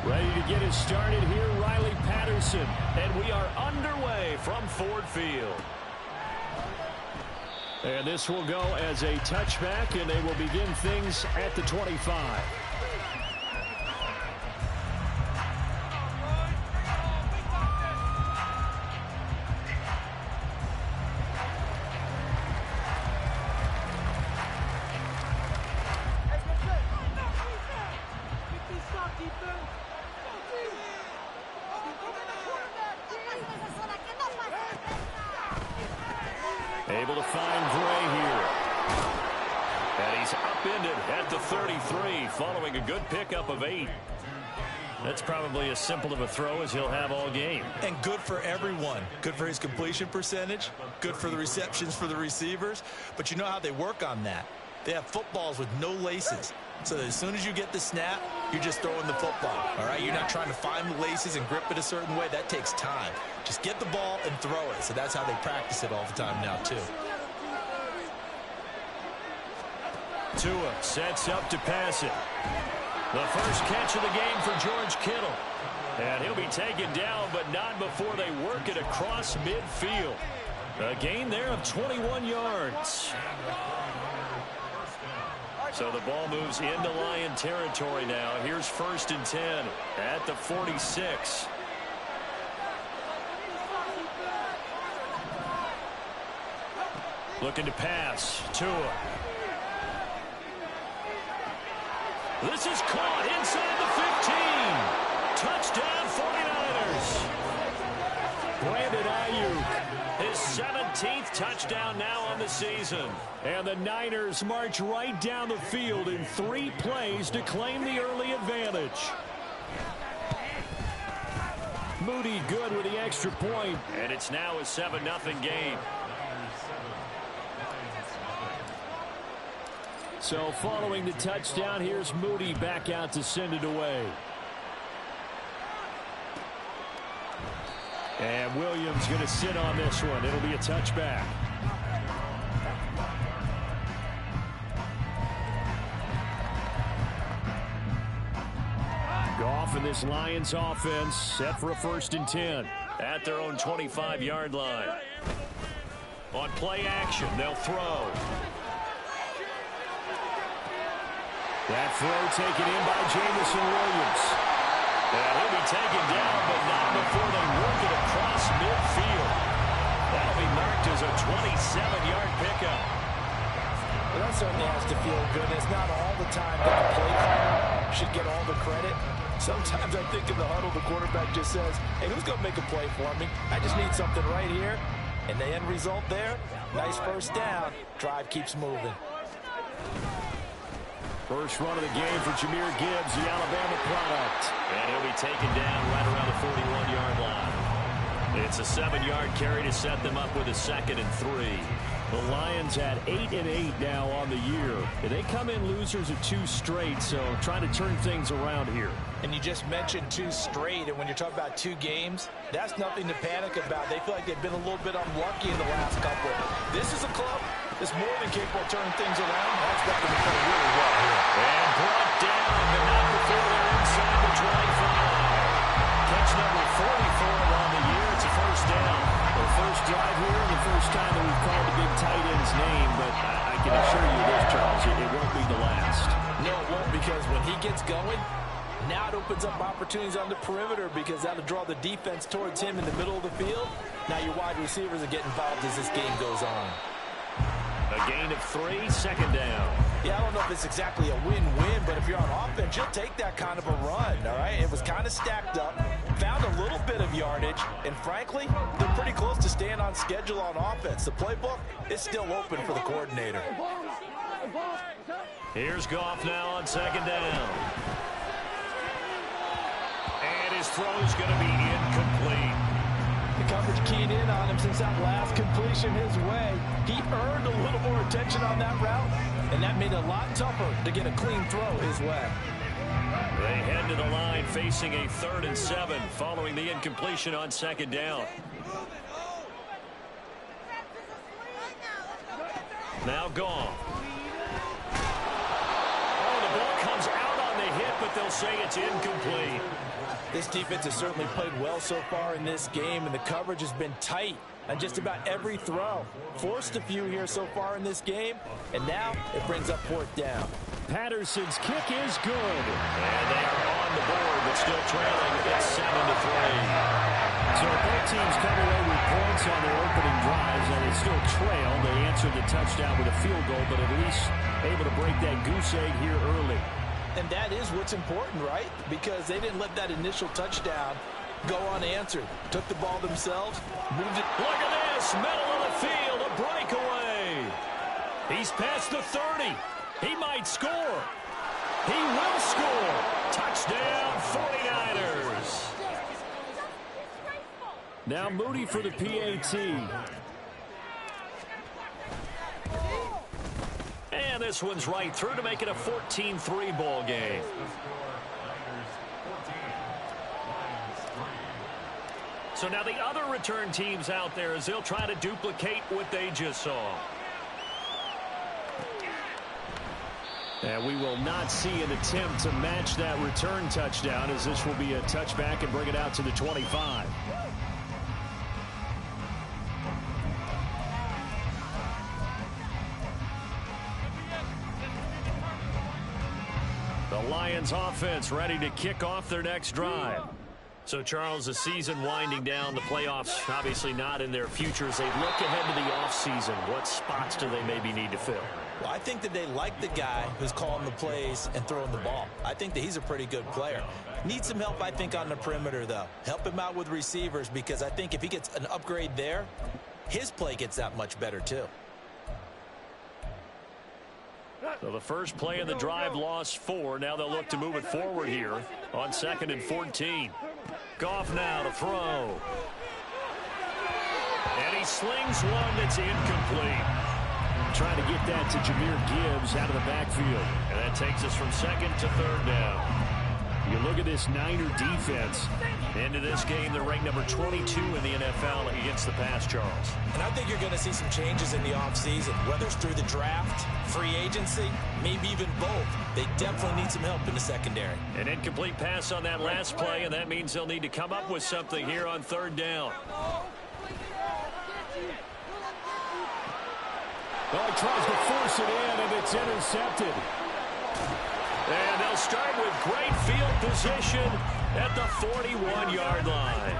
Ready to get it started here, Riley Patterson. And we are underway from Ford Field. And this will go as a touchback, and they will begin things at the 25. Able to find Gray here. And he's upended at the 33 following a good pickup of 8. That's probably as simple of a throw as he'll have all game. And good for everyone. Good for his completion percentage. Good for the receptions for the receivers. But you know how they work on that. They have footballs with no laces. So that as soon as you get the snap, you're just throwing the football. All right? You're not trying to find the laces and grip it a certain way. That takes time. Just get the ball and throw it. So that's how they practice it all the time now, too. Tua sets up to pass it. The first catch of the game for George Kittle. And he'll be taken down, but not before they work it across midfield. A gain there of 21 yards. So the ball moves into Lion territory now. Here's 1st and 10 at the 46. Looking to pass. Tua. This is caught inside the 15. Touchdown 49ers. Brandon Ayuk, his 17th touchdown now on the season. And the Niners march right down the field in 3 plays to claim the early advantage. Moody good with the extra point. And it's now a 7-0 game. So following the touchdown, here's Moody back out to send it away. And Williams going to sit on this one. It'll be a touchback. Goff and this Lions offense set for a 1st and 10 at their own 25-yard line. On play action, they'll throw. That throw taken in by Jameson Williams. And he'll be taken down, but not before they work it across midfield. That'll be marked as a 27-yard pickup. Well, that certainly has to feel good. It's not all the time that the play caller should get all the credit. Sometimes I think in the huddle, the quarterback just says, hey, who's going to make a play for me? I just need something right here. And the end result there, nice 1st down. Drive keeps moving. First run of the game for Jahmyr Gibbs, the Alabama product. And he'll be taken down right around the 41-yard line. It's a 7-yard carry to set them up with a 2nd and 3. The Lions at 8-8 now on the year. They come in losers of 2 straight, so trying to turn things around here. And you just mentioned 2 straight, and when you're talking about 2 games, that's nothing to panic about. They feel like they've been a little bit unlucky in the last couple. This is a club that's more than capable of turning things around. That's got them to play really well here. And brought down, but not before they're inside the 25. Catch number 44 on the year. It's a 1st down. The first drive here, and the first time that we've called the big tight end's name, but I can assure you this, Charles, it won't be the last. No, it won't, because when he gets going, now it opens up opportunities on the perimeter, because that'll draw the defense towards him in the middle of the field. Now your wide receivers will get involved as this game goes on. A gain of 3, 2nd down. Yeah, I don't know if it's exactly a win-win, but if you're on offense, you'll take that kind of a run, all right? It was kind of stacked up, found a little bit of yardage, and frankly, they're pretty close to staying on schedule on offense. The playbook is still open for the coordinator. Here's Goff now on 2nd down. And his throw is going to be incomplete. The coverage keyed in on him since that last completion his way. He earned a little more attention on that route, and that made it a lot tougher to get a clean throw his way. They head to the line facing a 3rd and 7 following the incompletion on 2nd down. Now Goff. Oh, the ball comes out on the hit, but they'll say it's incomplete. This defense has certainly played well so far in this game, and the coverage has been tight on just about every throw. Forced a few here so far in this game, and now it brings up 4th down. Patterson's kick is good. And they are on the board, but still trailing. It's 7-3. So both teams come away with points on their opening drives, and they still trail. They answered the touchdown with a field goal, but at least able to break that goose egg here early. And that is what's important, right? Because they didn't let that initial touchdown go unanswered. Took the ball themselves, moved it. Look at this, middle of the field, a breakaway. He's past the 30. He might score. He will score. Touchdown, 49ers. Now Moody for the PAT. And this one's right through to make it a 14-3 ball game. So now the other return teams out there as they'll try to duplicate what they just saw. And we will not see an attempt to match that return touchdown, as this will be a touchback and bring it out to the 25. The Lions offense ready to kick off their next drive. So, Charles, the season winding down, the playoffs obviously not in their future. As they look ahead to the offseason, what spots do they maybe need to fill? Well, I think that they like the guy who's calling the plays and throwing the ball. I think that he's a pretty good player. Needs some help, I think, on the perimeter, though. Help him out with receivers, because I think if he gets an upgrade there, his play gets that much better, too. So the first play in the drive lost 4. Now they'll look to move it forward here on 2nd and 14. Goff now to throw. And he slings one that's incomplete. Trying to get that to Jahmyr Gibbs out of the backfield. And that takes us from 2nd to 3rd down. You look at this Niner defense. Into this game, they're ranked number 22 in the NFL against the pass, Charles. And I think you're going to see some changes in the offseason, whether it's through the draft, free agency, maybe even both. They definitely need some help in the secondary. An incomplete pass on that last play, and that means they'll need to come up with something here on 3rd down. Well, he tries to force it in, and it's intercepted. And they'll start with great field position at the 41-yard line.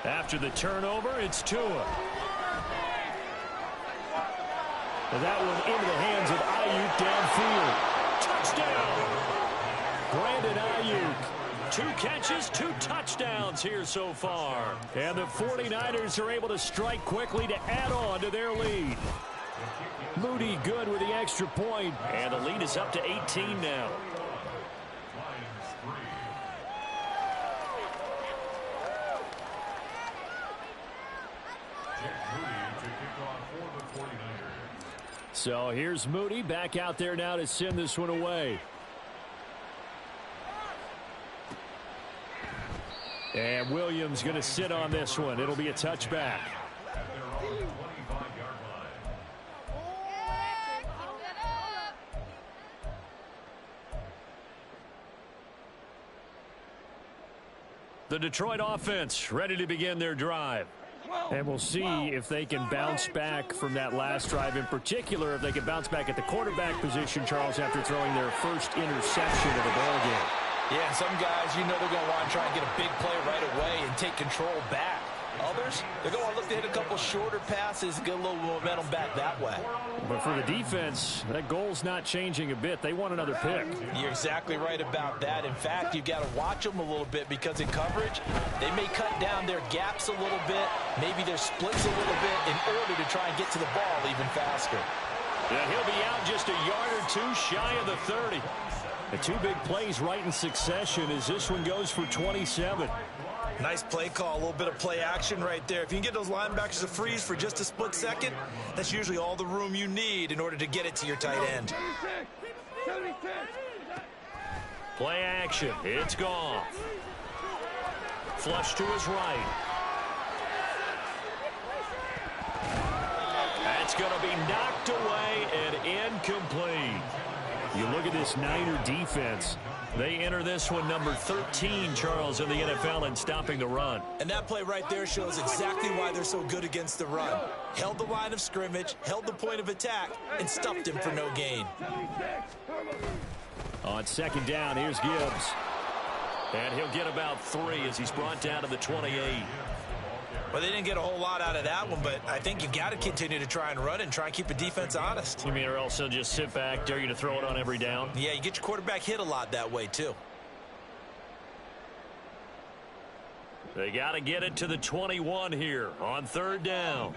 After the turnover, it's Tua. And that one into the hands of Ayuk downfield. Touchdown! Brandon Ayuk. 2 catches, 2 touchdowns here so far. And the 49ers are able to strike quickly to add on to their lead. Moody good with the extra point. And the lead is up to 18 now. So here's Moody back out there now to send this one away. And Williams going to sit on this one. It'll be a touchback. The Detroit offense ready to begin their drive. And we'll see if they can bounce back from that last drive. In particular, if they can bounce back at the quarterback position, Charles, after throwing their first interception of the ball game. Yeah, some guys, you know they're going to want to try and get a big play right away and take control back. Others, they're going to want to look to hit a couple shorter passes, get a little momentum back that way. But for the defense, that goal's not changing a bit. They want another pick. You're exactly right about that. In fact, you've got to watch them a little bit, because in coverage, they may cut down their gaps a little bit, maybe their splits a little bit, in order to try and get to the ball even faster. Yeah, he'll be out just a yard or 2 shy of the 30. The 2 big plays right in succession as this one goes for 27. Nice play call, a little bit of play action right there. If you can get those linebackers to freeze for just a split second, that's usually all the room you need in order to get it to your tight end. Play action. It's Goff. Flush to his right. That's going to be knocked away and incomplete. You look at this Niner defense. They enter this one number 13, Charles, in the NFL in stopping the run. And that play right there shows exactly why they're so good against the run. Held the line of scrimmage, held the point of attack, and stuffed him for no gain. On second down, here's Gibbs. And he'll get about 3 as he's brought down to the 28. Well, they didn't get a whole lot out of that one, but I think you've got to continue to try and run and try and keep the defense honest. You mean, or else they'll just sit back, dare you to throw it on every down? Yeah, you get your quarterback hit a lot that way, too. They got to get it to the 21 here on third down.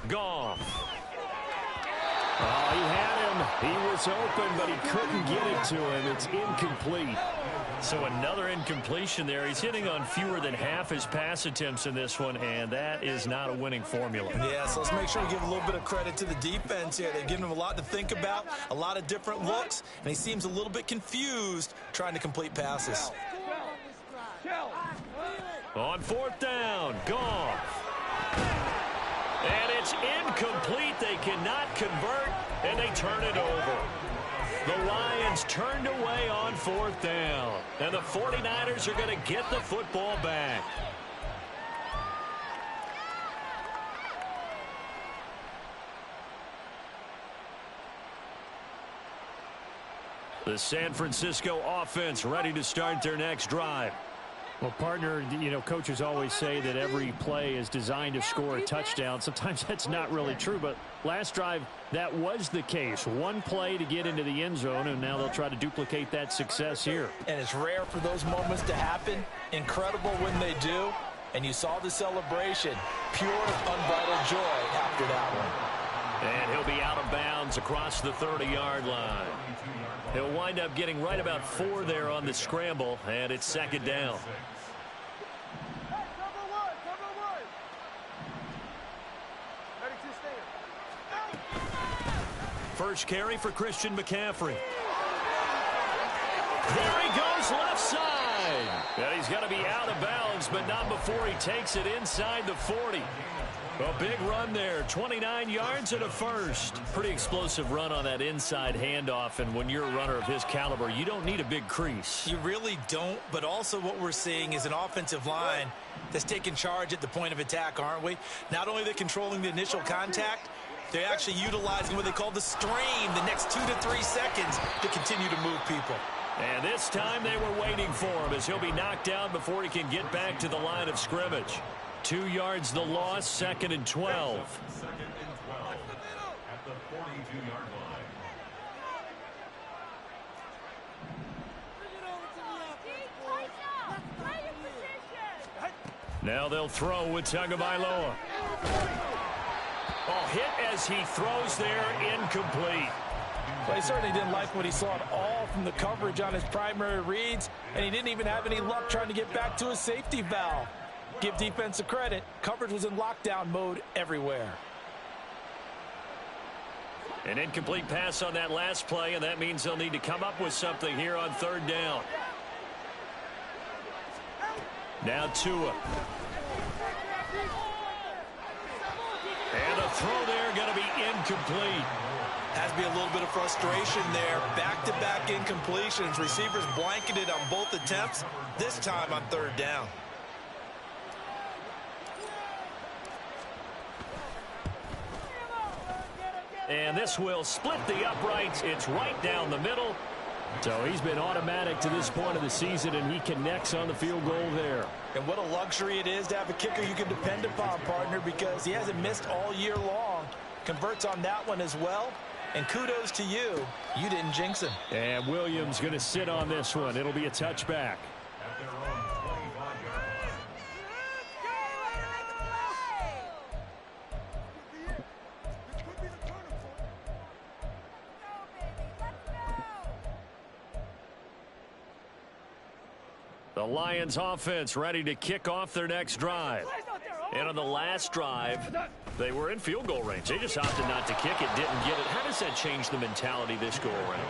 Goff. Oh, he had him. He was open, but he couldn't get it to him. It's incomplete. So another incompletion there. He's hitting on fewer than half his pass attempts in this one, and that is not a winning formula. Yeah, so let's make sure we give a little bit of credit to the defense here. They've given him a lot to think about, a lot of different looks, and he seems a little bit confused trying to complete passes. On fourth down, Goff. And it's incomplete. They cannot convert, and they turn it over. The Lions turned away on fourth down, and the 49ers are going to get the football back. The San Francisco offense ready to start their next drive. Well, partner, you know, coaches always say that every play is designed to score a touchdown. Sometimes that's not really true, but last drive, that was the case. One play to get into the end zone, and now they'll try to duplicate that success here. And it's rare for those moments to happen. Incredible when they do. And you saw the celebration. Pure, unbridled joy after that one. And he'll be out of bounds across the 30-yard line. He'll wind up getting right about 4 there on the scramble, and it's second down. First carry for Christian McCaffrey. There he goes left side. And he's going to be out of bounds, but not before he takes it inside the 40. A big run there, 29 yards and a first. Pretty explosive run on that inside handoff, and when you're a runner of his caliber, you don't need a big crease. You really don't, but also what we're seeing is an offensive line that's taking charge at the point of attack, aren't we? Not only are they controlling the initial contact, they're actually utilizing what they call the strain the next 2 to 3 seconds to continue to move people. And this time they were waiting for him as he'll be knocked down before he can get back to the line of scrimmage. 2 yards the loss, second and 12. Now they'll throw with Tagovailoa. Oh, hit as he throws there, incomplete. Well, he certainly didn't like what he saw at all from the coverage on his primary reads, and he didn't even have any luck trying to get back to his safety valve. Give defense a credit. Coverage was in lockdown mode everywhere. An incomplete pass on that last play, and that means they'll need to come up with something here on third down. Now Tua. And a throw there going to be incomplete. Has to be a little bit of frustration there. Back-to-back incompletions. Receivers blanketed on both attempts, this time on third down. And this will split the uprights. It's right down the middle. So he's been automatic to this point of the season, and he connects on the field goal there. And what a luxury it is to have a kicker you can depend upon, partner, because he hasn't missed all year long. Converts on that one as well. And kudos to you. You didn't jinx him. And Williams going to sit on this one. It'll be a touchback. The Lions offense ready to kick off their next drive. And on the last drive, they were in field goal range. They just opted not to kick it, didn't get it. How does that change the mentality this go around?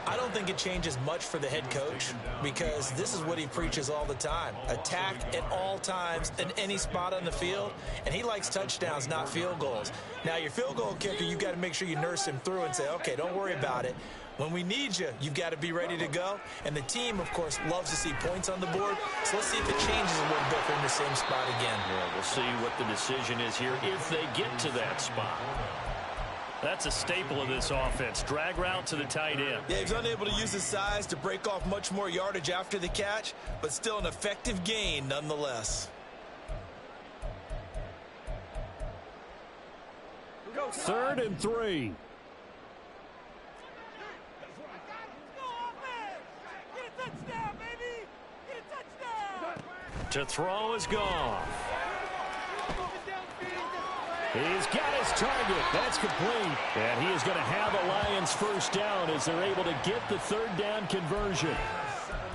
I don't think it changes much for the head coach because this is what he preaches all the time. Attack at all times in any spot on the field, and he likes touchdowns, not field goals. Now, your field goal kicker, you've got to make sure you nurse him through and say, okay, don't worry about it. When we need you, you've got to be ready to go. And the team, of course, loves to see points on the board. So let's see if it changes a little bit if they're in the same spot again. Yeah, we'll see what the decision is here if they get to that spot. That's a staple of this offense. Drag route to the tight end. Yeah, he's unable to use his size to break off much more yardage after the catch, but still an effective gain nonetheless. Third and 3. To throw is gone. He's got his target. That's complete. And he is going to have a Lions first down as they're able to get the third down conversion.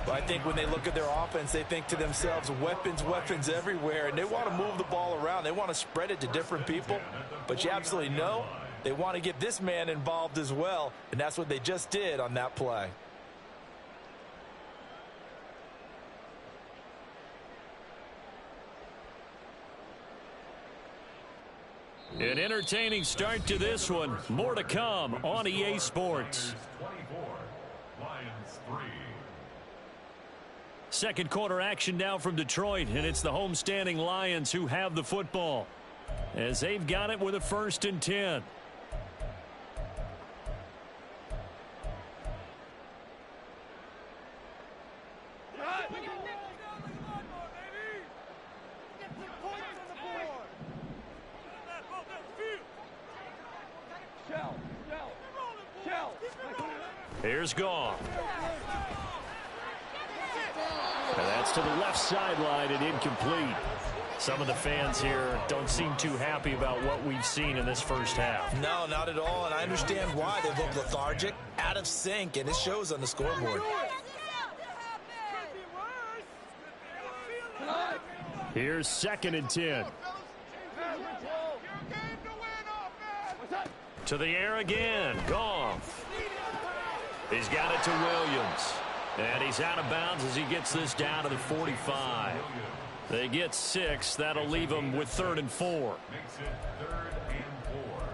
But I think when they look at their offense, they think to themselves, weapons, weapons everywhere. And they want to move the ball around. They want to spread it to different people. But you absolutely know they want to get this man involved as well. And that's what they just did on that play. An entertaining start to this one. More to come on EA Sports. Second quarter action now from Detroit, and it's the homestanding Lions who have the football as they've got it with a 1st and 10. Here's Goff. And that's to the left sideline and incomplete. Some of the fans here don't seem too happy about what we've seen in this first half. No, not at all, and I understand why. They look lethargic, out of sync, and it shows on the scoreboard. Here's 2nd and 10. To the air again. Goff. He's got it to Williams. And he's out of bounds as he gets this down to the 45. They get 6. That'll leave them with 3rd and 4. Makes it 3rd and 4.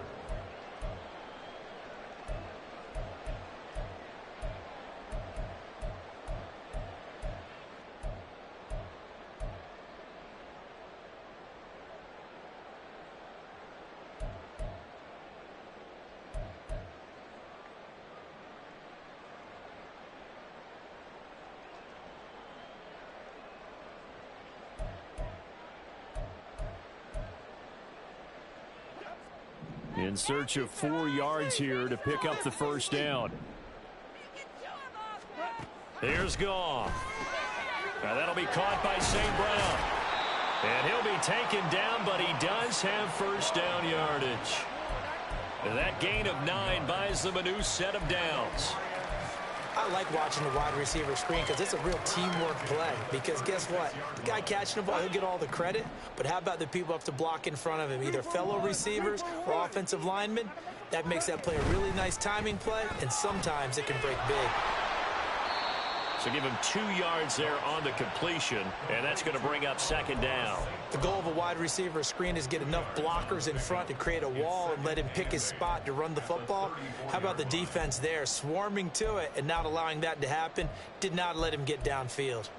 In search of 4 yards here to pick up the first down. Here's Goff. Now that'll be caught by St. Brown. And he'll be taken down, but he does have first down yardage. And that gain of 9 buys them a new set of downs. I like watching the wide receiver screen because it's a real teamwork play. Because guess what? The guy catching the ball, he'll get all the credit. But how about the people up to block in front of him, either fellow receivers or offensive linemen? That makes that play a really nice timing play, and sometimes it can break big. So give him 2 yards there on the completion, and that's going to bring up 2nd down. The goal of a wide receiver screen is get enough blockers in front to create a wall and let him pick his spot to run the football. How about the defense there, swarming to it and not allowing that to happen? Did not let him get downfield.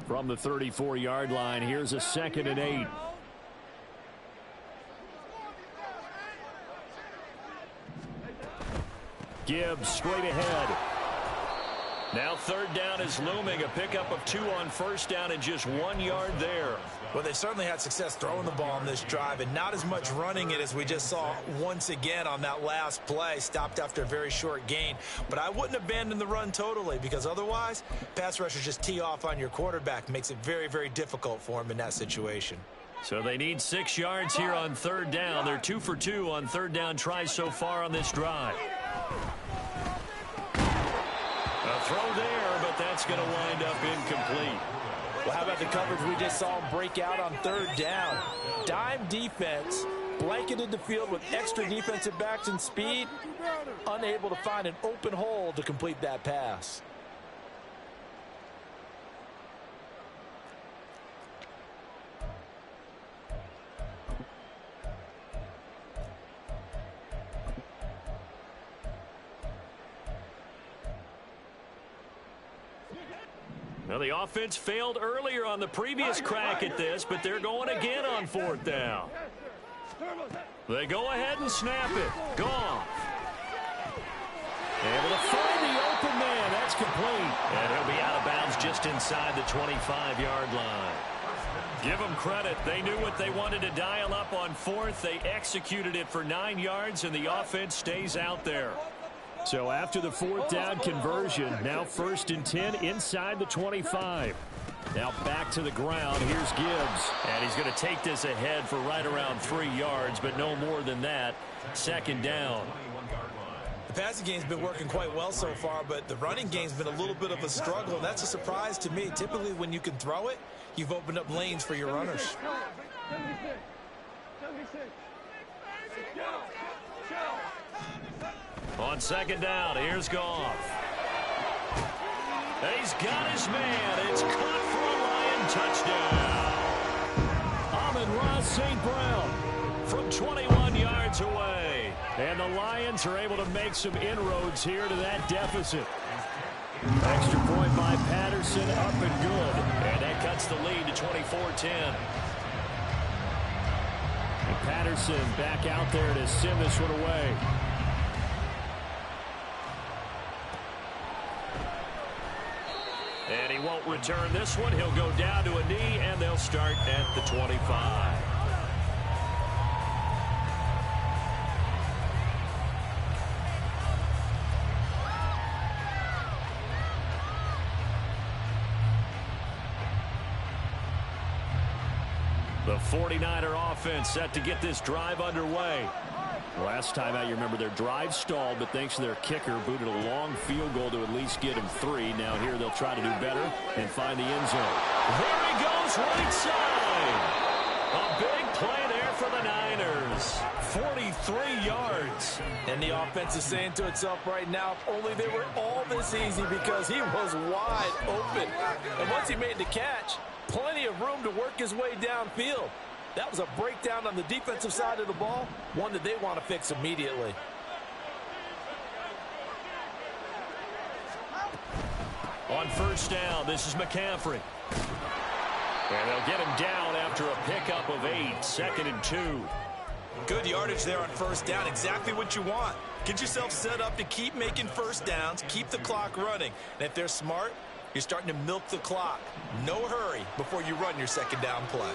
From the 34-yard line, here's a 2nd and 8. Gibbs straight ahead. Now 3rd down is looming. A pickup of 2 on first down and just 1 yard there. Well, they certainly had success throwing the ball on this drive and not as much running it as we just saw once again on that last play. Stopped after a very short gain. But I wouldn't abandon the run totally because otherwise, pass rushers just tee off on your quarterback. Makes it very, very difficult for him in that situation. So they need 6 yards here on 3rd down. They're 2 for 2 on 3rd down tries so far on this drive. A throw there, but that's that's going to wind up incomplete. Well, how about the coverage we just saw him break out on third down? Dime defense, blanketed the field with extra defensive backs and speed, unable to find an open hole to complete that pass. Well, the offense failed earlier on the previous crack at this, but they're going again on fourth down. They go ahead and snap it. Goff. Able to find the open man. That's complete. And he'll be out of bounds just inside the 25-yard line. Give them credit. They knew what they wanted to dial up on fourth. They executed it for 9 yards, and the offense stays out there. So after the fourth down conversion, now 1st and 10 inside the 25. Now back to the ground. Here's Gibbs. And he's going to take this ahead for right around 3 yards, but no more than that. 2nd down. The passing game's been working quite well so far, but the running game's been a little bit of a struggle, and that's a surprise to me. Typically, when you can throw it, you've opened up lanes for your runners. On 2nd down, here's Goff. He's got his man. It's caught for a Lion touchdown. Amon-Ra St. Brown from 21 yards away. And the Lions are able to make some inroads here to that deficit. Extra point by Patterson, up and good. And that cuts the lead to 24-10. And Patterson back out there to send this one away. And he won't return this one. He'll go down to a knee, and they'll start at the 25. The 49er offense set to get this drive underway. Last time out, you remember their drive stalled, but thanks to their kicker, booted a long field goal to at least get him 3. Now here they'll try to do better and find the end zone. There he goes, right side. A big play there for the Niners. 43 yards. And the offense is saying to itself right now, if only they were all this easy, because he was wide open. And once he made the catch, plenty of room to work his way downfield. That was a breakdown on the defensive side of the ball, one that they want to fix immediately. On 1st down, this is McCaffrey. And they'll get him down after a pickup of 8, 2nd and 2. Good yardage there on 1st down, exactly what you want. Get yourself set up to keep making 1st downs, keep the clock running. And if they're smart, you're starting to milk the clock. No hurry before you run your 2nd down play.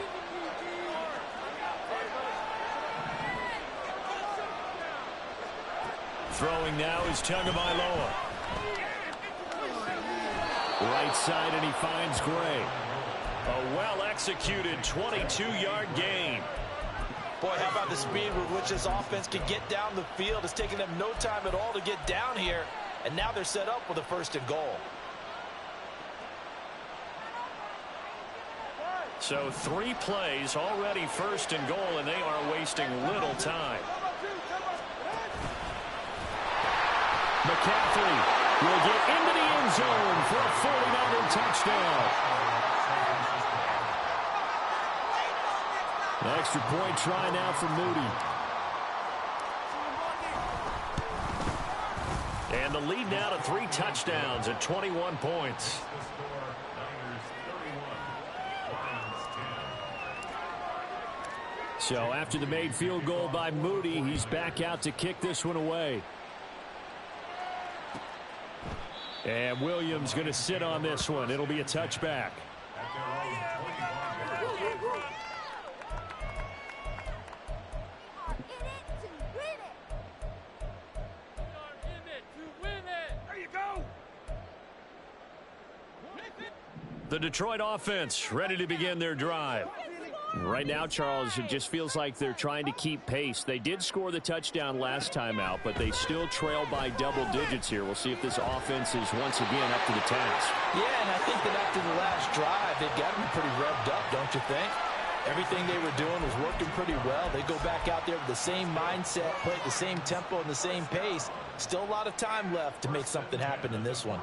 Throwing now is Tagovailoa. Right side, and he finds Gray. A well-executed 22-yard gain. Boy, how about the speed with which this offense can get down the field? It's taken them no time at all to get down here, and now they're set up with a 1st and goal. So 3 plays, already 1st and goal, and they are wasting little time. McCaffrey will get into the end zone for a 49er touchdown. An extra point try now for Moody. And the lead now to 3 touchdowns at 21 points. So after the made field goal by Moody, he's back out to kick this one away. And Williams going to sit on this one. It'll be a touchback. The Detroit offense ready to begin their drive. Right now, Charles, it just feels like they're trying to keep pace. They did score the touchdown last time out, but they still trail by double digits here. We'll see if this offense is once again up to the task. Yeah, and I think that after the last drive, they've got to be pretty revved up, don't you think? Everything they were doing was working pretty well. They go back out there with the same mindset, play at the same tempo and the same pace. Still a lot of time left to make something happen in this one.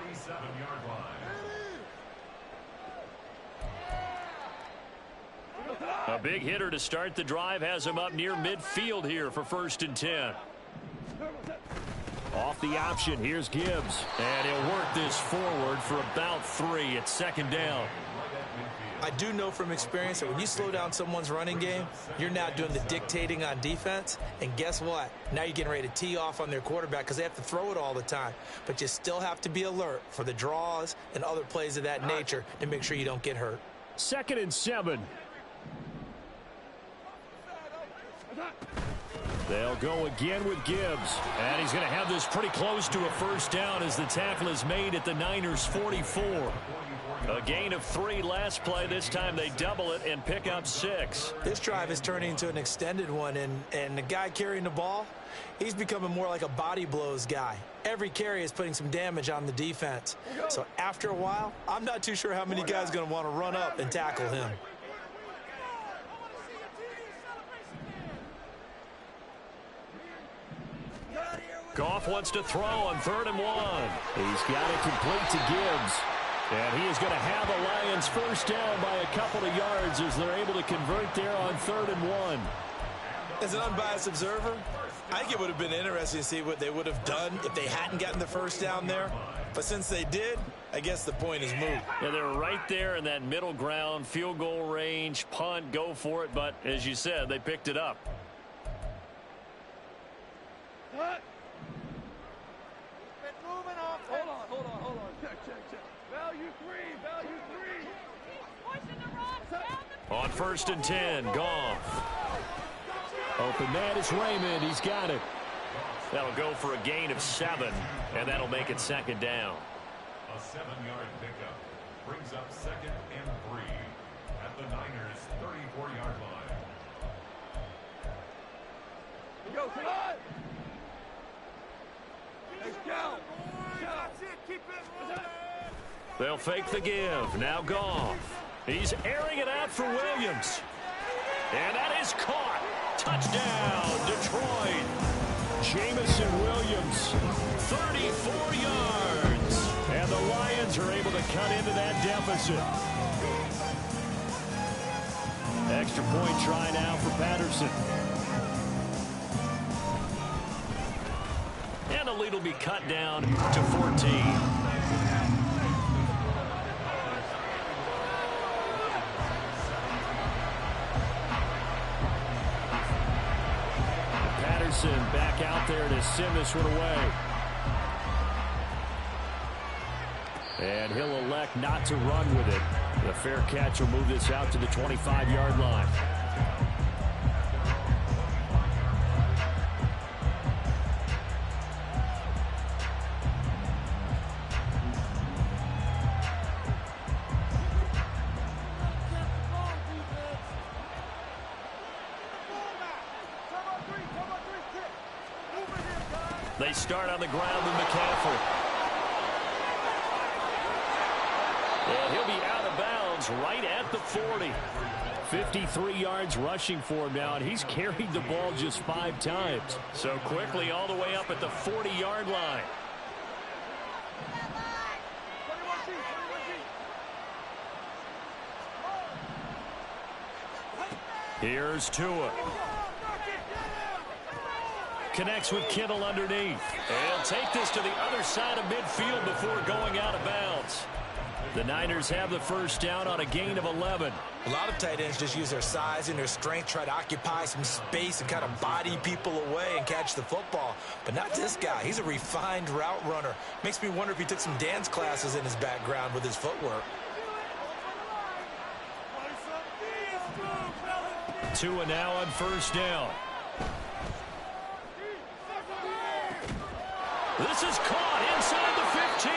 A big hitter to start the drive has him up near midfield here for 1st and 10. Off the option, here's Gibbs. And he'll work this forward for about 3. It's 2nd down. I do know from experience that when you slow down someone's running game, you're now doing the dictating on defense. And guess what? Now you're getting ready to tee off on their quarterback because they have to throw it all the time. But you still have to be alert for the draws and other plays of that nature to make sure you don't get hurt. 2nd and 7. They'll go again with Gibbs. And he's going to have this pretty close to a 1st down as the tackle is made at the Niners' 44. A gain of 3 last play. This time they double it and pick up 6. This drive is turning into an extended one, and the guy carrying the ball, he's becoming more like a body blows guy. Every carry is putting some damage on the defense. So after a while, I'm not too sure how many guys are going to want to run up and tackle him. Goff wants to throw on 3rd and 1. He's got it complete to Gibbs. And he is going to have the Lions 1st down by a couple of yards as they're able to convert there on 3rd and 1. As an unbiased observer, I think it would have been interesting to see what they would have done if they hadn't gotten the 1st down there. But since they did, I guess the point is moot. Yeah, they're right there in that middle ground, field goal range, punt, go for it. But as you said, they picked it up. Hold on. Check. Value 3. On 1st and 10, Goff. Open man is Raymond. He's got it. That'll go for a gain of 7, and that'll make it 2nd down. A 7-yard pickup brings up 2nd and 3 at the Niners' 34-yard line. Go, come on! Let's go! That's it, keep it! They'll fake the give. Now Goff. He's airing it out for Williams. And that is caught. Touchdown, Detroit. Jamison Williams. 34 yards. And the Lions are able to cut into that deficit. Extra point try now for Patterson. And the lead will be cut down to 14. Back out there to send this one away. And he'll elect not to run with it. The fair catch will move this out to the 25-yard line. They start on the ground with McCaffrey. And he'll be out of bounds right at the 40. 53 yards rushing for him now, and he's carried the ball just 5 times. So quickly all the way up at the 40-yard line. Here's Tua. Connects with Kittle underneath. And he'll take this to the other side of midfield before going out of bounds. The Niners have the 1st down on a gain of 11. A lot of tight ends just use their size and their strength, try to occupy some space and kind of body people away and catch the football. But not this guy. He's a refined route runner. Makes me wonder if he took some dance classes in his background with his footwork. Tua now on 1st down. This is caught inside the 15.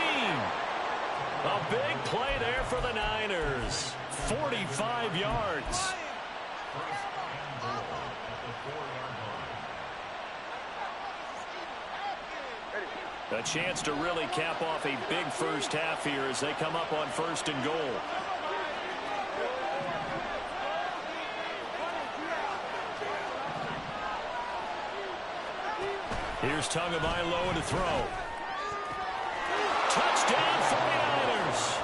A big play there for the Niners. 45 yards. A chance to really cap off a big first half here as they come up on 1st and goal. Here's Tagovailoa to throw. Touchdown 49ers.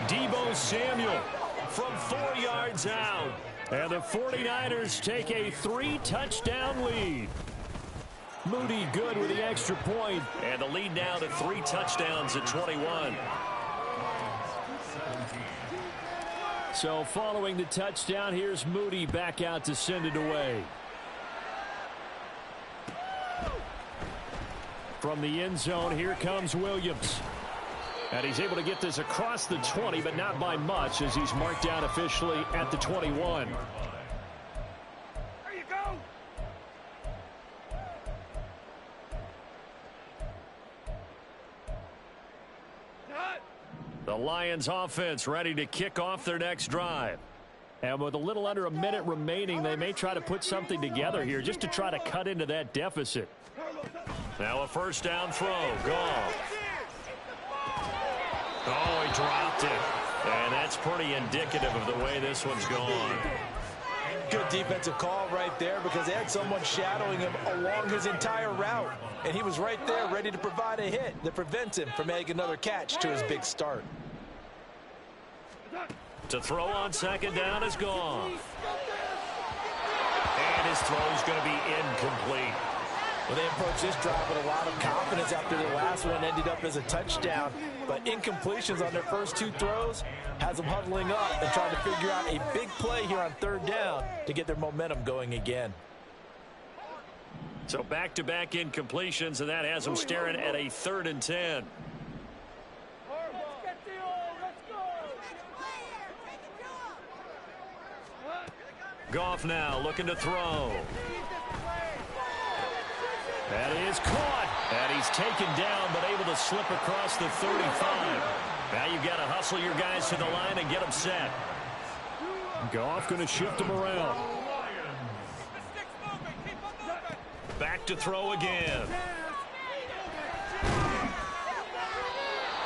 Deebo Samuel from 4 yards out. And the 49ers take a 3-touchdown lead. Moody good with the extra point. And the lead now to 3 touchdowns at 21. So following the touchdown, here's Moody back out to send it away. From the end zone, here comes Williams. And he's able to get this across the 20, but not by much as he's marked down officially at the 21. There you go. The Lions offense ready to kick off their next drive. And with a little under a minute remaining, they may try to put something together here just to try to cut into that deficit. Now a first down throw. Goff. Oh, he dropped it. And that's pretty indicative of the way this one's gone. Good defensive call right there because they had someone shadowing him along his entire route. And he was right there ready to provide a hit that prevents him from making another catch to his big start. To throw on second down is Goff. And his throw's going to be incomplete. Well, they approached this drive with a lot of confidence after the last one ended up as a touchdown. But incompletions on their first 2 throws has them huddling up and trying to figure out a big play here on 3rd down to get their momentum going again. So back-to-back incompletions, and that has them staring at a 3rd and 10. Goff now looking to throw. That is caught. And he's taken down, but able to slip across the 35. Now you've got to hustle your guys to the line and get them set. Goff going to shift them around. Back to throw again.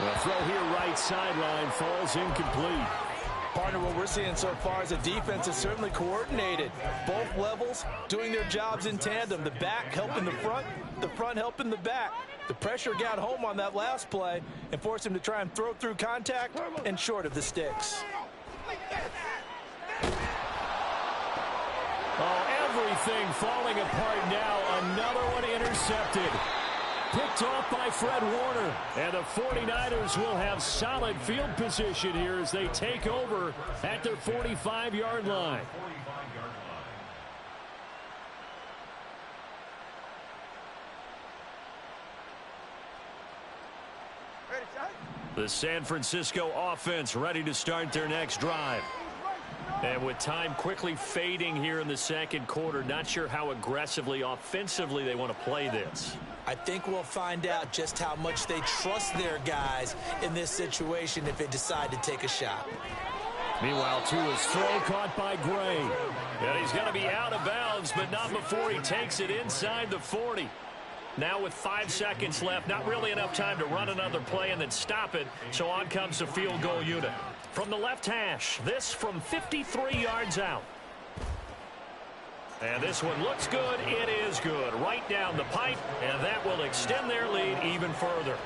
The throw here right sideline falls incomplete. Partner, what we're seeing so far is the defense is certainly coordinated. Both levels doing their jobs in tandem. The back helping the front helping the back. The pressure got home on that last play and forced him to try and throw through contact and short of the sticks. Oh, everything falling apart now. Another one intercepted. Picked off by Fred Warner. And the 49ers will have solid field position here as they take over at their 45-yard line. The San Francisco offense ready to start their next drive. And with time quickly fading here in the second quarter, not sure how aggressively, offensively they want to play this. I think we'll find out just how much they trust their guys in this situation if they decide to take a shot. Meanwhile, Tua's throw caught by Gray. And he's going to be out of bounds, but not before he takes it inside the 40. Now with 5 seconds left, not really enough time to run another play and then stop it. So on comes the field goal unit. From the left hash, this from 53 yards out. And this one looks good. It is good. Right down the pipe, and that will extend their lead even further.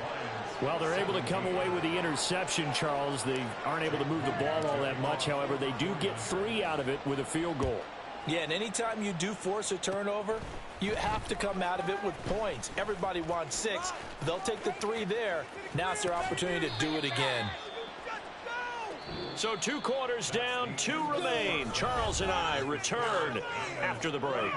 Well, they're able to come away with the interception, Charles. They aren't able to move the ball all that much. However, they do get 3 out of it with a field goal. Yeah, and anytime you do force a turnover, you have to come out of it with points. Everybody wants 6. They'll take the 3 there. Now it's their opportunity to do it again. So 2 quarters down, 2 remain. Charles and I return after the break.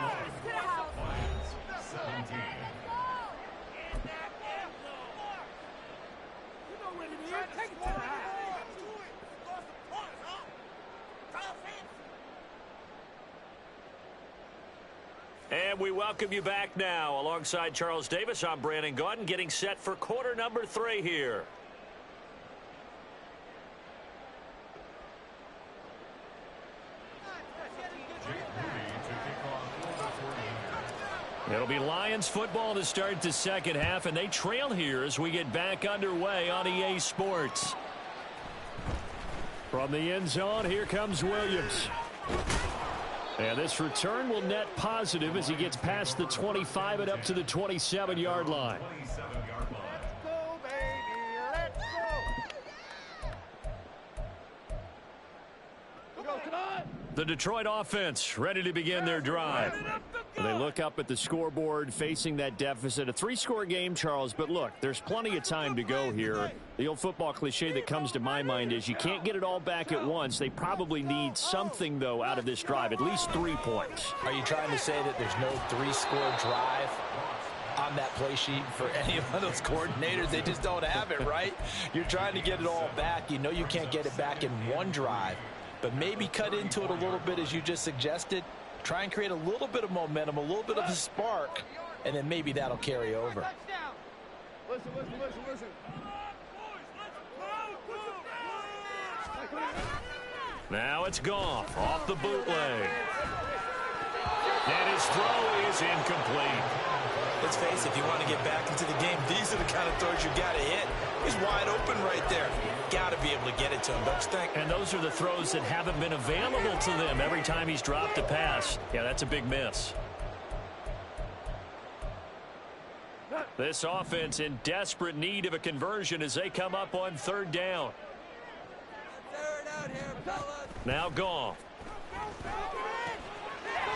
And we welcome you back now. Alongside Charles Davis, I'm Brandon Gaudin, getting set for quarter number 3 here. It'll be Lions football to start the second half, and they trail here as we get back underway on EA Sports. From the end zone, here comes Williams. And this return will net positive as he gets past the 25 and up to the 27-yard line. Let's go, baby. Let's go. Come on. The Detroit offense ready to begin their drive. They look up at the scoreboard facing that deficit. A 3-score game, Charles, but look, there's plenty of time to go here. The old football cliche that comes to my mind is you can't get it all back at once. They probably need something, though, out of this drive, at least 3 points. Are you trying to say that there's no 3-score drive on that play sheet for any of those coordinators? They just don't have it, right? You're trying to get it all back. You know you can't get it back in one drive, but maybe cut into it a little bit as you just suggested. Try and create a little bit of momentum, a little bit of a spark, and then maybe that'll carry over. Listen. Now it's Goff off the bootleg. And his throw is incomplete. Let's face it, if you want to get back into the game, these are the kind of throws you got to hit. He's wide open right there. Got to be able to get it to him, don't you think? And those are the throws that haven't been available to them every time he's dropped a pass. Yeah, that's a big miss. This offense in desperate need of a conversion as they come up on 3rd down. Now Goff.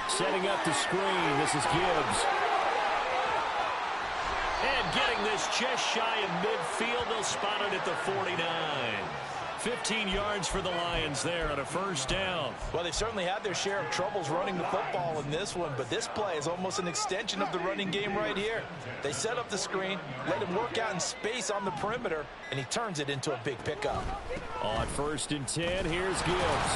Setting up the screen, this is Gibbs. And getting this just shy of midfield, they'll spot it at the 49. 15 yards for the Lions there on a 1st down. Well, they've certainly had their share of troubles running the football in this one, but this play is almost an extension of the running game right here. They set up the screen, let him work out in space on the perimeter, and he turns it into a big pickup. On 1st and 10, here's Gibbs.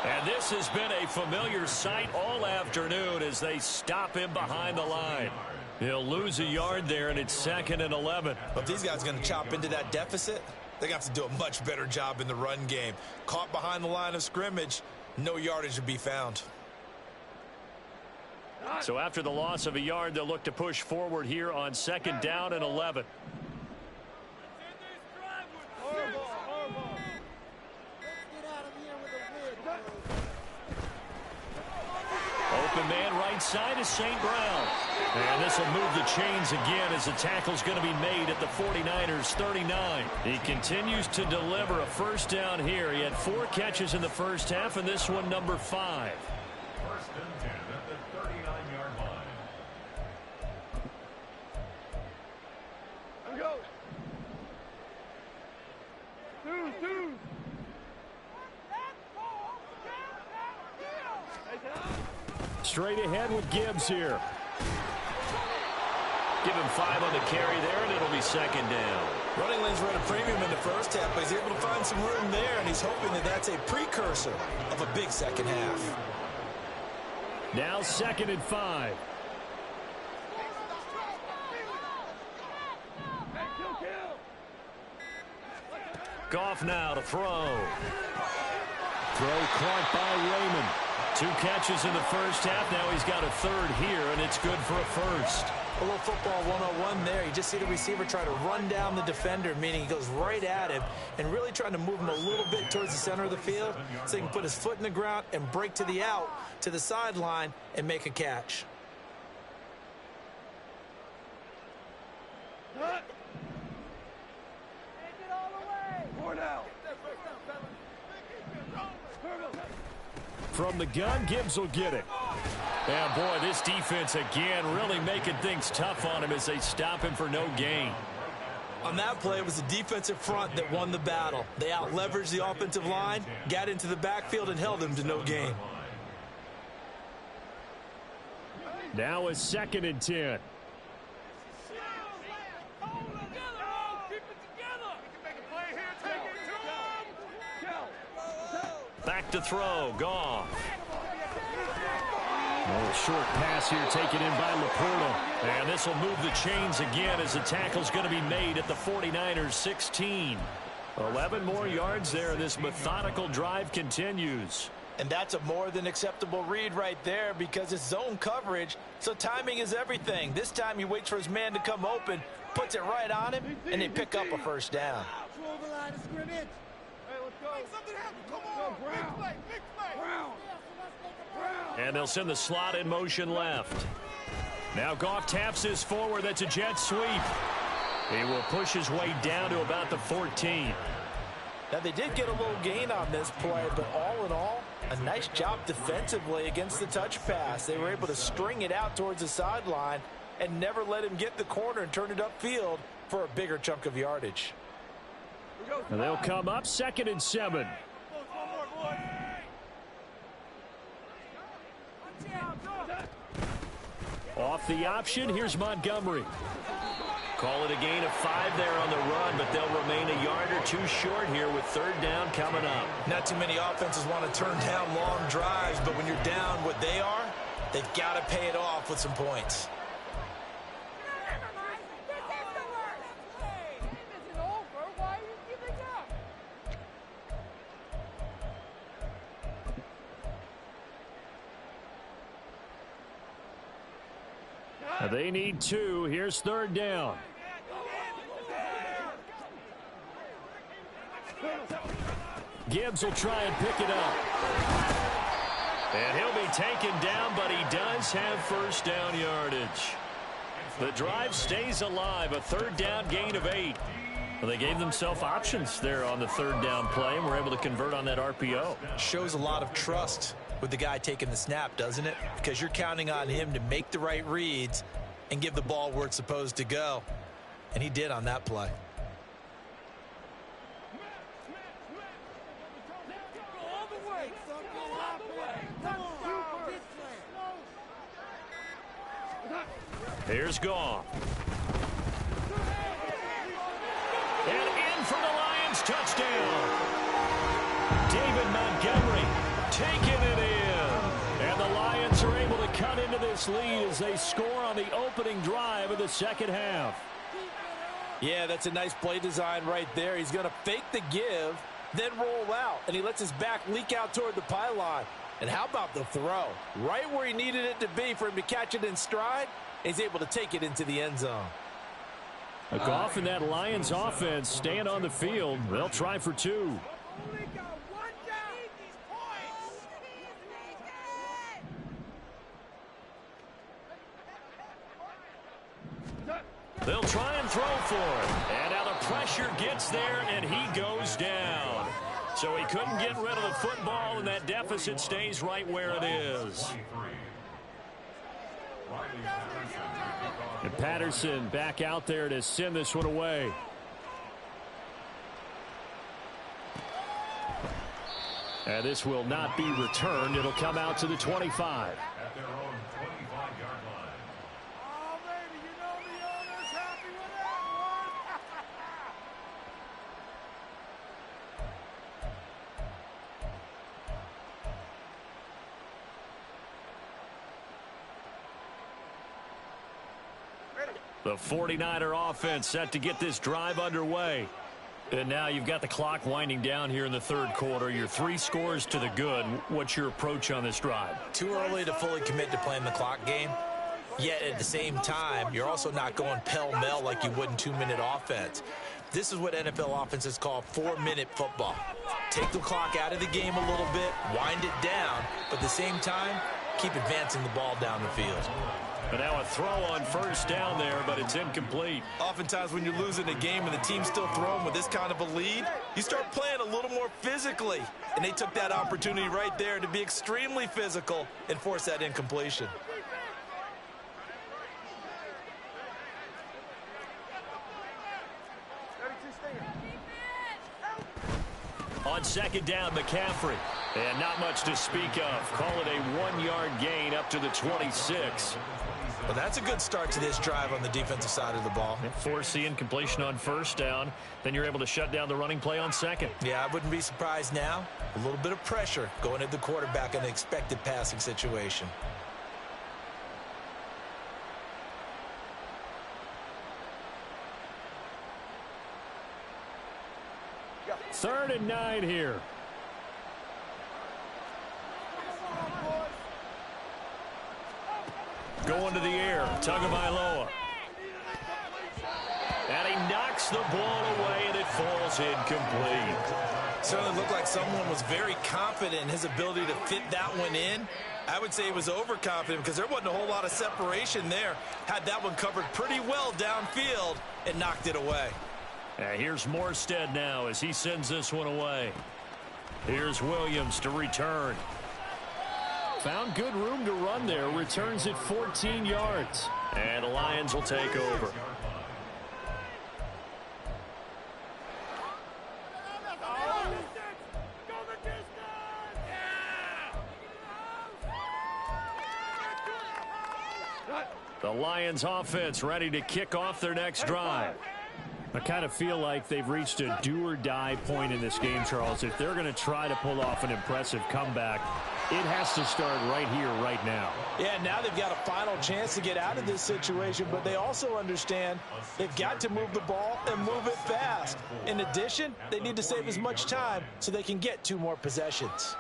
And this has been a familiar sight all afternoon as they stop him behind the line. He'll lose a yard there, and it's 2nd and 11. But if these guys are going to chop into that deficit, they're going to have to do a much better job in the run game. Caught behind the line of scrimmage, no yardage to be found. So after the loss of a yard, they'll look to push forward here on 2nd down and 11. Open man right side is St. Brown. And this will move the chains again as the tackle's going to be made at the 49ers 39. He continues to deliver a 1st down here. He had 4 catches in the 1st half, and this one number 5. 1st and 10 at the 39-yard line. Let's go. Two. Straight ahead with Gibbs here. Give him 5 on the carry there, and it'll be 2nd down. Running lanes were at a premium in the 1st half, but he's able to find some room there, and he's hoping that that's a precursor of a big 2nd half. Now 2nd and 5. Goff now to throw. Throw caught by Raymond. 2 catches in the 1st half. Now he's got a 3rd here, and it's good for a 1st. A little football 101 there. You just see the receiver try to run down the defender, meaning he goes right at him and really trying to move him a little bit towards the center of the field so he can put his foot in the ground and break to the out, to the sideline, and make a catch. From the gun, Gibbs will get it. And boy, this defense again really making things tough on him as they stop him for no gain. On that play, it was the defensive front that won the battle. They out-leveraged the offensive line, got into the backfield, and held him to no gain. Now a 2nd and 10. Back to throw, Goff. A short pass here taken in by Laporta. And this will move the chains again as the tackle's going to be made at the 49ers 16. 11 more yards there. This methodical drive continues. And that's a more than acceptable read right there because it's zone coverage, so timing is everything. This time he waits for his man to come open, puts it right on him, and they pick up a first down. And they'll send the slot in motion left. Now Goff taps this forward. That's a jet sweep. He will push his way down to about the 14. Now, they did get a little gain on this play, but all in all, a nice job defensively against the touch pass. They were able to string it out towards the sideline and never let him get the corner and turn it upfield for a bigger chunk of yardage. And they'll come up 2nd and 7. Off the option, here's Montgomery. Call it a gain of 5 there on the run, but they'll remain a yard or two short here with 3rd down coming up. Not too many offenses want to turn down long drives, but when you're down what they are, they've got to pay it off with some points. They need 2. Here's 3rd down. Gibbs will try and pick it up. And he'll be taken down, but he does have first down yardage. The drive stays alive, a 3rd down gain of 8. Well, they gave themselves options there on the 3rd down play, and were able to convert on that RPO. Shows a lot of trust with the guy taking the snap, doesn't it? Because you're counting on him to make the right reads and give the ball where it's supposed to go. And he did on that play. Here's Goff. And in for the Lions, touchdown. David Montgomery taking it in. And the Lions are able to cut into this lead as they score on the opening drive of the 2nd half. Yeah, that's a nice play design right there. He's going to fake the give, then roll out, and he lets his back leak out toward the pylon. And how about the throw? Right where he needed it to be for him to catch it in stride, he's able to take it into the end zone. Goff and that Lions offense staying on the field. They'll try for 2. They'll try and throw for it. And now the pressure gets there, and he goes down. So he couldn't get rid of the football, and that deficit stays right where it is. And Patterson back out there to send this one away. And this will not be returned. It'll come out to the 25. At their own 25-yard line. Oh, baby, you know the owner's happy with that one. The 49er offense set to get this drive underway. And now you've got the clock winding down here in the 3rd quarter. Your 3 scores to the good. What's your approach on this drive? Too early to fully commit to playing the clock game. Yet at the same time, you're also not going pell-mell like you would in 2-minute offense. This is what NFL offenses call 4-minute football. Take the clock out of the game a little bit, wind it down, but at the same time, keep advancing the ball down the field. But now a throw on first down there, but it's incomplete. Oftentimes when you're losing a game and the team's still throwing with this kind of a lead, you start playing a little more physically. And they took that opportunity right there to be extremely physical and force that incompletion. On 2nd down, McCaffrey. And not much to speak of. Call it a 1-yard gain up to the 26. Well, that's a good start to this drive on the defensive side of the ball. Force the incompletion on first down. Then you're able to shut down the running play on 2nd. Yeah, I wouldn't be surprised now. A little bit of pressure going at the quarterback in an expected passing situation. Third and 9 here. Going to the air. Tagovailoa. And he knocks the ball away, and it falls incomplete. Certainly looked like someone was very confident in his ability to fit that one in. I would say he was overconfident because there wasn't a whole lot of separation there. Had that one covered pretty well downfield and knocked it away. And here's Morstead now as he sends this one away. Here's Williams to return. Found good room to run there. Returns it 14 yards. And the Lions will take over. The Lions offense ready to kick off their next drive. I kind of feel like they've reached a do-or-die point in this game, Charles. If they're going to try to pull off an impressive comeback, it has to start right here, right now. Yeah, now they've got a final chance to get out of this situation, but they also understand they've got to move the ball and move it fast. In addition, they need to save as much time so they can get 2 more possessions.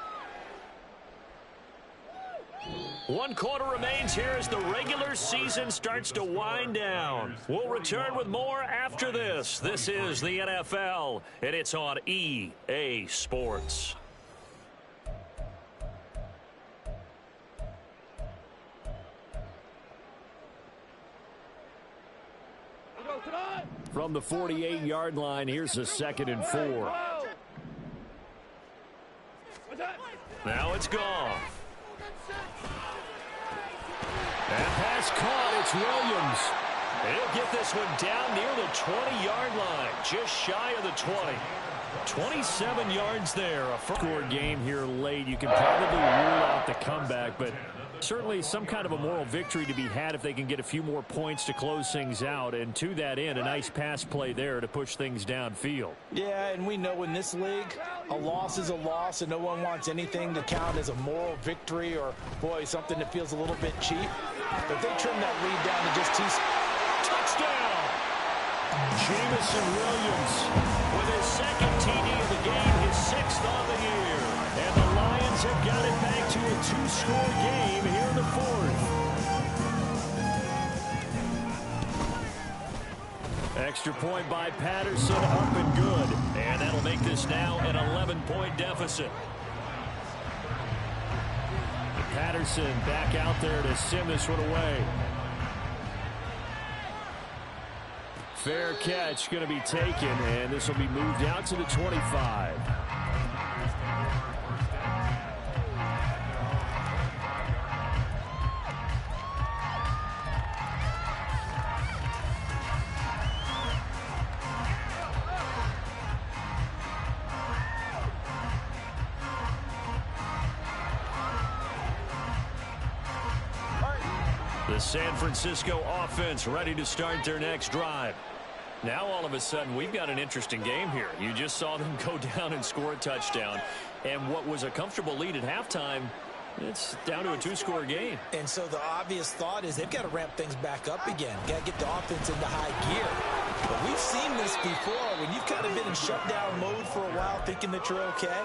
1 quarter remains here as the regular season starts to wind down. We'll return with more after this. This is the NFL, and it's on EA Sports. From the 48-yard line, here's a 2nd and 4. Now it's gone. And pass caught. It's Williams. He'll get this one down near the 20-yard line, just shy of the 20. 27 yards there. A score game here late. You can probably rule out the comeback, but certainly some kind of a moral victory to be had if they can get a few more points to close things out. And to that end, a nice pass play there to push things downfield. Yeah, and we know in this league, a loss is a loss, and no one wants anything to count as a moral victory or, boy, something that feels a little bit cheap. But they trim that lead down to just 2. Touchdown! Jamison Williams with his 2nd TD of the game, his 6th on the year. And the Lions have got it back to a 2-score game here in the 4th. Extra point by Patterson, up and good. And that'll make this now an 11-point deficit. Patterson back out there to send this one away. Fair catch going to be taken, and this will be moved out to the 25. The San Francisco offense ready to start their next drive. Now all of a sudden we've got an interesting game here. You just saw them go down and score a touchdown. And what was a comfortable lead at halftime, it's down to a 2-score game. And so the obvious thought is they've got to ramp things back up again. Got to get the offense into high gear. But we've seen this before. When you've kind of been in shutdown mode for a while thinking that you're okay,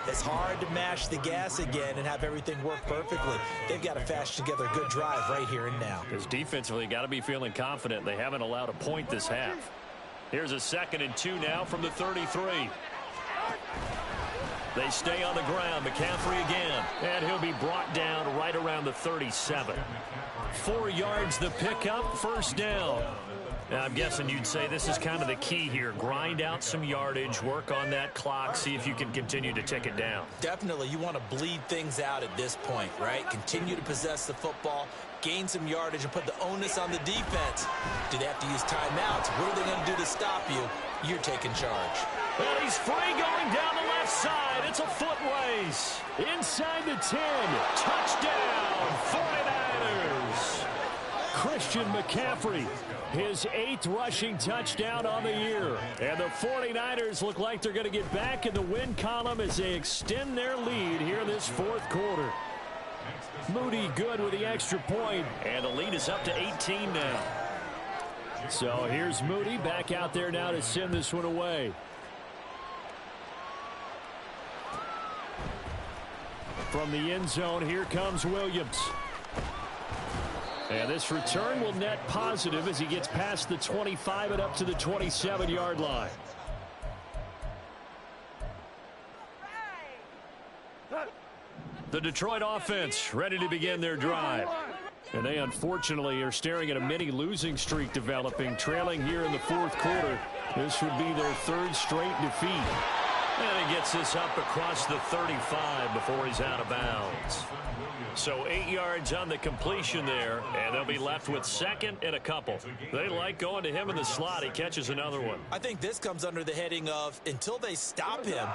it's hard to mash the gas again and have everything work perfectly. They've got to fashion together a good drive right here and now. Because defensively, got to be feeling confident. They haven't allowed a point this half. Here's a 2nd and 2 now from the 33. They stay on the ground. McCaffrey again. And he'll be brought down right around the 37. 4 yards the pickup, 1st down. Now, I'm guessing you'd say this is kind of the key here. Grind out some yardage, work on that clock, see if you can continue to tick it down. Definitely, you want to bleed things out at this point, right? Continue to possess the football, gain some yardage, and put the onus on the defense. Do they have to use timeouts? What are they going to do to stop you? You're taking charge. Well, he's free going down the left side. It's a foot race. Inside the 10. Touchdown, 49ers. Christian McCaffrey, his 8th rushing touchdown on the year. And the 49ers look like they're going to get back in the win column as they extend their lead here this 4th quarter. Moody good with the extra point. And the lead is up to 18 now. So here's Moody back out there now to send this one away. From the end zone, here comes Williams. And this return will net positive as he gets past the 25 and up to the 27-yard line. The Detroit offense ready to begin their drive. And they unfortunately are staring at a mini losing streak developing, trailing here in the fourth quarter. This would be their third straight defeat. And he gets this up across the 35 before he's out of bounds. So 8 yards on the completion there, and they'll be left with second and a couple. They like going to him in the slot. He catches another one. I think this comes under the heading of until they stop him,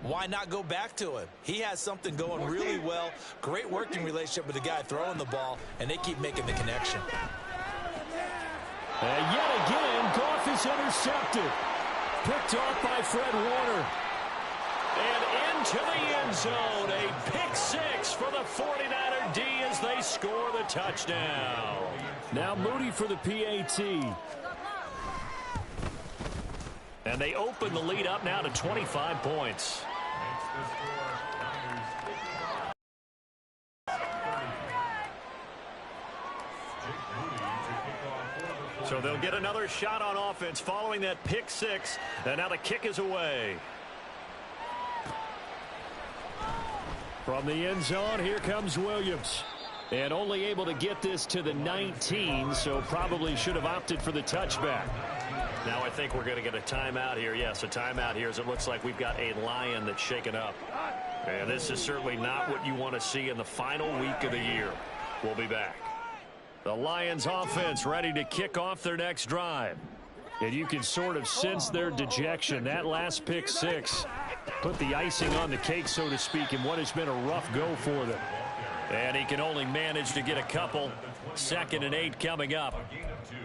why not go back to him? He has something going really well. Great working relationship with the guy throwing the ball, and they keep making the connection. And yet again, Goff is intercepted. Picked off by Fred Warner. And into the end zone, a pick six for the 49er D as they score the touchdown. Now Moody for the PAT. And they open the lead up now to 25 points. So they'll get another shot on offense following that pick six. And now the kick is away. From the end zone, here comes Williams. And only able to get this to the 19, so probably should have opted for the touchback. Now I think we're going to get a timeout here. Yes, a timeout here as it looks like we've got a Lion that's shaken up. And this is certainly not what you want to see in the final week of the year. We'll be back. The Lions offense ready to kick off their next drive. And you can sort of sense their dejection. That last pick six put the icing on the cake, so to speak, in what has been a rough go for them. And he can only manage to get a couple. 2nd and 8 coming up.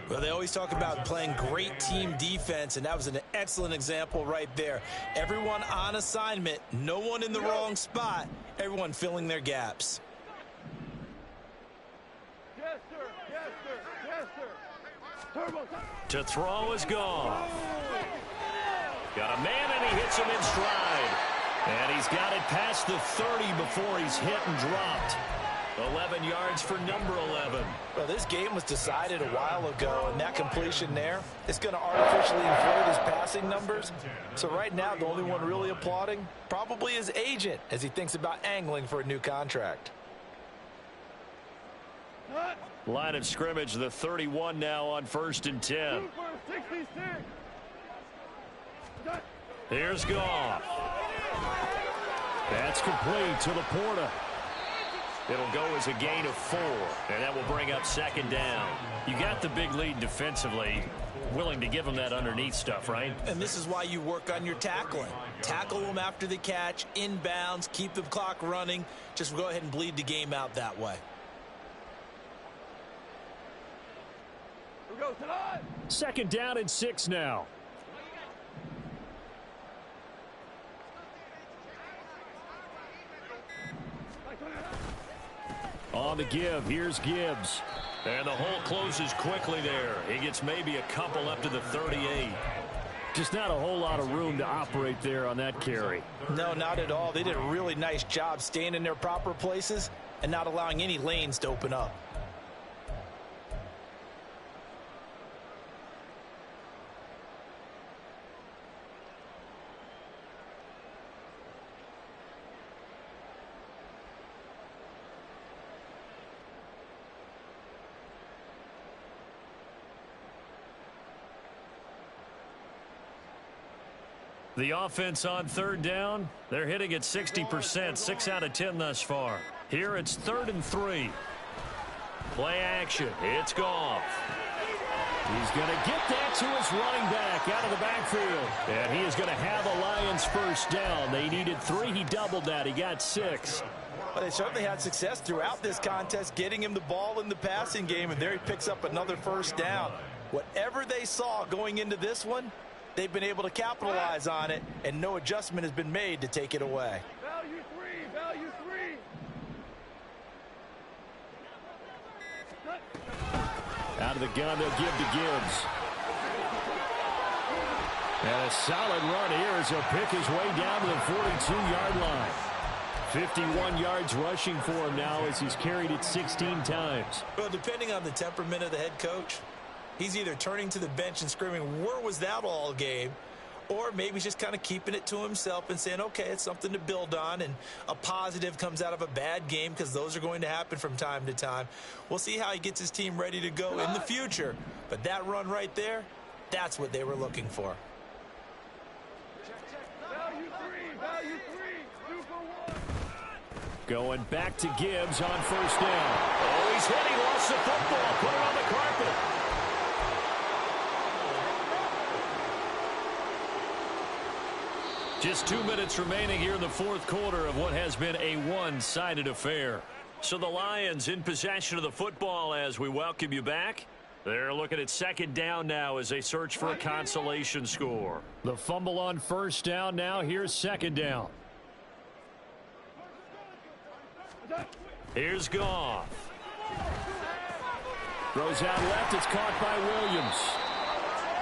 Well, they always talk about playing great team defense, and that was an excellent example right there. Everyone on assignment, no one in the wrong spot, everyone filling their gaps. Yes, sir. Yes, sir. Yes, sir. Turbo. To throw is Goff. Got a man, and he hits him in stride. And he's got it past the 30 before he's hit and dropped. 11 yards for number 11. Well, this game was decided a while ago, and that completion there is going to artificially inflate his passing numbers. So right now, the only one really applauding probably his agent as he thinks about angling for a new contract. Line of scrimmage, the 31 now on 1st and 10. Here's Goff. That's complete to LaPorta. It'll go as a gain of 4, and that will bring up 2nd down. You got the big lead defensively. Willing to give them that underneath stuff, right? And this is why you work on your tackling. Tackle them after the catch, inbounds, keep the clock running. Just go ahead and bleed the game out that way. 2nd down and 6 now. On the give, here's Gibbs. And the hole closes quickly there. He gets maybe a couple up to the 38. Just not a whole lot of room to operate there on that carry. No, not at all. They did a really nice job staying in their proper places and not allowing any lanes to open up. The offense on 3rd down, they're hitting at 60%, 6 out of 10 thus far. Here it's 3rd and 3. Play action. It's Goff. He's going to get that to his running back out of the backfield. And he is going to have a Lions 1st down. They needed 3. He doubled that. He got 6. Well, they certainly had success throughout this contest, getting him the ball in the passing game, and there he picks up another 1st down. Whatever they saw going into this one, they've been able to capitalize on it, and no adjustment has been made to take it away. Value 3, value 3. Out of the gun, they'll give to Gibbs. And a solid run here as he'll pick his way down to the 42-yard line. 51 yards rushing for him now as he's carried it 16 times. Well, depending on the temperament of the head coach, he's either turning to the bench and screaming, "Where was that all game?" Or maybe he's just kind of keeping it to himself and saying, okay, it's something to build on, and a positive comes out of a bad game because those are going to happen from time to time. We'll see how he gets his team ready to go in the future. But that run right there, that's what they were looking for. Going back to Gibbs on first down. Oh, he's hit. He lost the football. Put it on the carpet. Just 2 minutes remaining here in the fourth quarter of what has been a one-sided affair. So the Lions in possession of the football as we welcome you back. They're looking at second down now as they search for a consolation score. The fumble on first down now. Here's second down. Here's Goff. Throws out left. It's caught by Williams.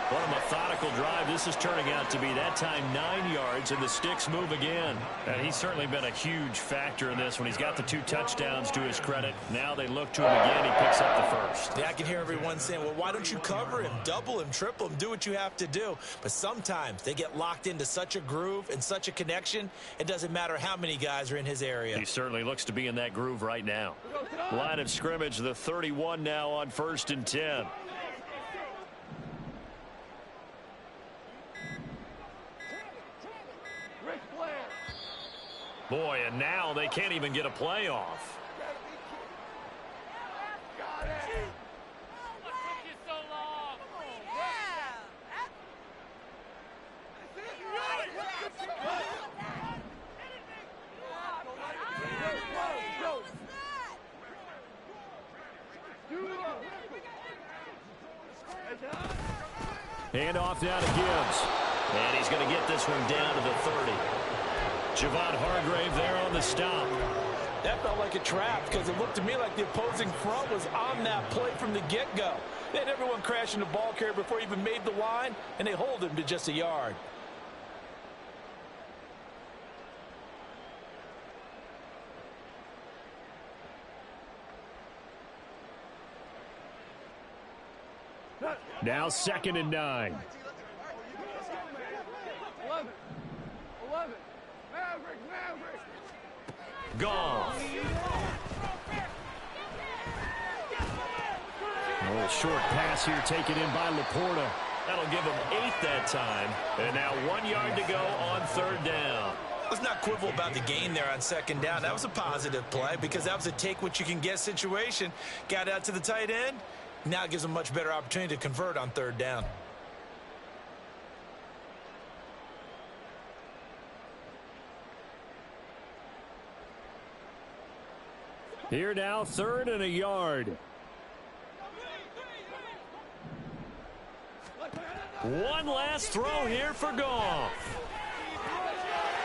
What a methodical drive this is turning out to be. That time 9 yards, and the sticks move again. And he's certainly been a huge factor in this when he's got the 2 touchdowns to his credit. Now they look to him again. He picks up the first. Yeah, I can hear everyone saying, well, why don't you cover him, double him, triple him, do what you have to do. But sometimes they get locked into such a groove and such a connection, it doesn't matter how many guys are in his area. He certainly looks to be in that groove right now. Line of scrimmage, the 31 now on 1st and 10. Boy, and now they can't even get a play off. Hand off now to Gibbs. And he's going to get this one down to the 30. Javon Hargrave there on the stop. That felt like a trap because it looked to me like the opposing front was on that play from the get-go. They had everyone crashing the ball carrier before he even made the line, and they hold him to just a yard. Now 2nd and 9. 11. Maverick. Goff. A little short pass here taken in by Laporta. That'll give him 8 that time. And now 1 yard to go on 3rd down. Let's not quibble about the gain there on 2nd down. That was a positive play because that was a take-what-you-can-get situation. Got out to the tight end. Now it gives them a much better opportunity to convert on 3rd down. Here now, 3rd and a yard. One last throw here for Goff.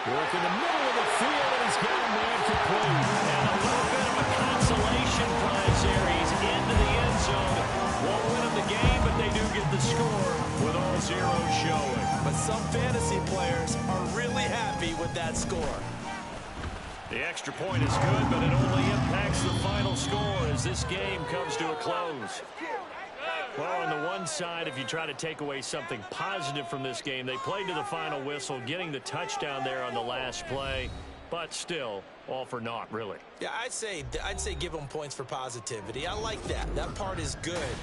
Work in the middle of the field, and he's got a man complete. And a little bit of a consolation prize there. He's into the end zone. Won't win him the game, but they do get the score with all zeros showing. But some fantasy players are really happy with that score. The extra point is good, but it only impacts the final score as this game comes to a close. Well, on the one side, if you try to take away something positive from this game, they played to the final whistle, getting the touchdown there on the last play, but still, all for naught, really. Yeah, I'd say give them points for positivity. I like that. That part is good.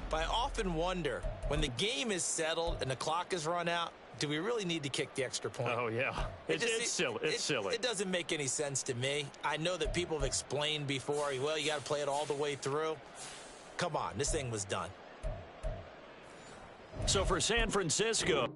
But I often wonder, when the game is settled and the clock is run out, do we really need to kick the extra point? Oh, yeah. It's silly. It's silly. It doesn't make any sense to me. I know that people have explained before, well, you got to play it all the way through. Come on, this thing was done. So for San Francisco,